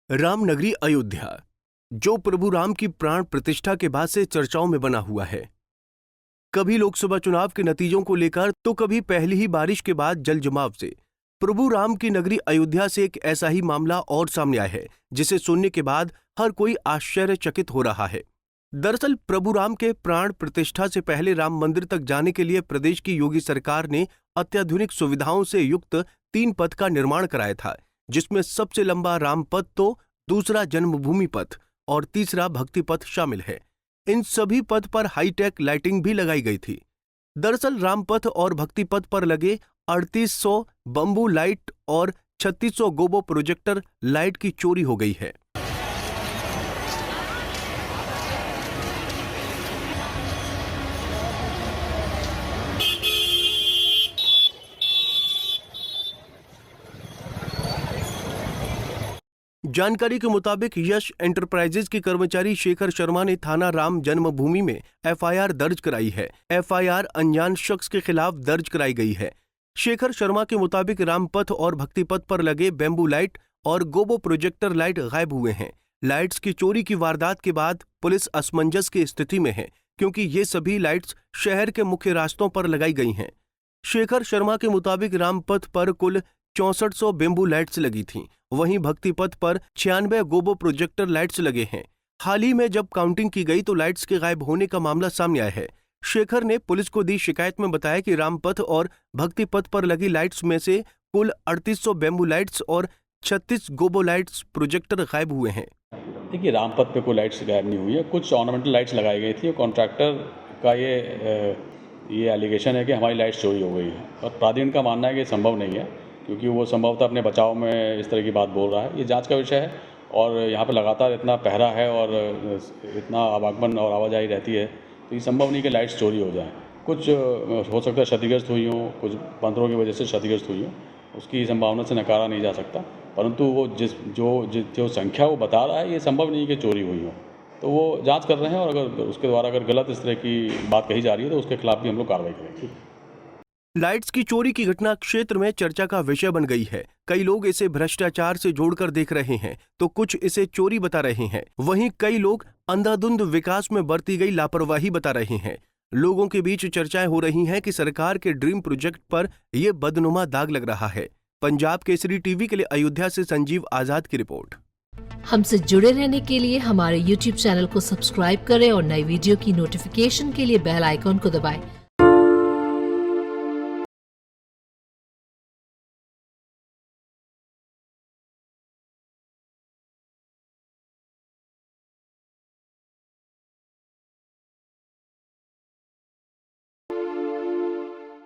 रामनगरी अयोध्या, जो प्रभु राम की प्राण प्रतिष्ठा के बाद से चर्चाओं में बना हुआ है। कभी लोकसभा चुनाव के नतीजों को लेकर तो कभी पहली ही बारिश के बाद जल जमाव से। प्रभु राम की नगरी अयोध्या से एक ऐसा ही मामला और सामने आया है जिसे सुनने के बाद हर कोई आश्चर्यचकित हो रहा है। दरअसल प्रभु राम के प्राण प्रतिष्ठा से पहले राम मंदिर तक जाने के लिए प्रदेश की योगी सरकार ने अत्याधुनिक सुविधाओं से युक्त 3 पथ का निर्माण कराया था, जिसमें सबसे लंबा राम पथ तो, दूसरा जन्मभूमि पथ और तीसरा भक्ति पथ शामिल है। इन सभी पथ पर हाईटेक लाइटिंग भी लगाई गई थी। दरअसल राम पथ और भक्ति पथ पर लगे 3800 बम्बू लाइट और 3600 गोबो प्रोजेक्टर लाइट की चोरी हो गई है। जानकारी के मुताबिक यश एंटरप्राइजेज के कर्मचारी शेखर शर्मा ने थाना राम जन्मभूमि में एफआईआर दर्ज कराई है। एफआईआर अनजान शख्स के खिलाफ दर्ज कराई गई है। शेखर शर्मा के मुताबिक रामपथ और भक्ति पथ पर लगे बैम्बू लाइट और गोबो प्रोजेक्टर लाइट गायब हुए हैं। लाइट्स की चोरी की वारदात के बाद पुलिस असमंजस की स्थिति में है, क्योंकि ये सभी लाइट्स शहर के मुख्य रास्तों पर लगाई गई हैं। शेखर शर्मा के मुताबिक रामपथ पर कुल 6400 बेम्बू लाइट्स लगी थीं, वहीं भक्ति पथ पर 96 गोबो प्रोजेक्टर लाइट्स लगे हैं। हाल ही में जब काउंटिंग की गई तो लाइट्स के गायब होने का मामला सामने आया है। शेखर ने पुलिस को दी शिकायत में बताया कि रामपथ और भक्ति पथ पर लगी लाइट्स में से कुल 3800 बेम्बू लाइट्स और 36 गोबो लाइट्स प्रोजेक्टर गायब हुए हैं। देखिए, रामपथ पे कोई लाइट्स गायब नहीं हुई है, कुछ ऑर्नामेंटल लाइट्स लगाई गई थी। कॉन्ट्रैक्टर का ये एलिगेशन है कि हमारी लाइट्स चोरी हो गई है, और प्राधिकरण का मानना है कि संभव नहीं है, क्योंकि वो संभवतः अपने बचाव में इस तरह की बात बोल रहा है। ये जांच का विषय है, और यहाँ पर लगातार इतना पहरा है और इतना आवागमन और आवाजाही रहती है, तो ये संभव नहीं कि लाइट्स चोरी हो जाएं। कुछ हो सकता है क्षतिग्रस्त हुई हों, कुछ पत्थरों की वजह से क्षतिग्रस्त हुई हों, उसकी संभावना से नकारा नहीं जा सकता, परंतु वो जो संख्या वो बता रहा है, ये संभव नहीं कि चोरी हुई हो। तो वो जाँच कर रहे हैं, और अगर उसके द्वारा अगर गलत इस तरह की बात कही जा रही है तो उसके खिलाफ भी हम लोग कार्रवाई करेंगे। लाइट्स की चोरी की घटना क्षेत्र में चर्चा का विषय बन गई है। कई लोग इसे भ्रष्टाचार से जोड़कर देख रहे हैं, तो कुछ इसे चोरी बता रहे हैं। वहीं कई लोग अंधाधुंध विकास में बरती गई लापरवाही बता रहे हैं। लोगों के बीच चर्चाएं हो रही हैं कि सरकार के ड्रीम प्रोजेक्ट पर यह बदनुमा दाग लग रहा है। पंजाब केसरी टीवी के लिए अयोध्या से संजीव आजाद की रिपोर्ट। हमसे जुड़े रहने के लिए हमारे YouTube चैनल को सब्सक्राइब करें और नई वीडियो की नोटिफिकेशन के लिए बेल आइकॉन को दबाएं।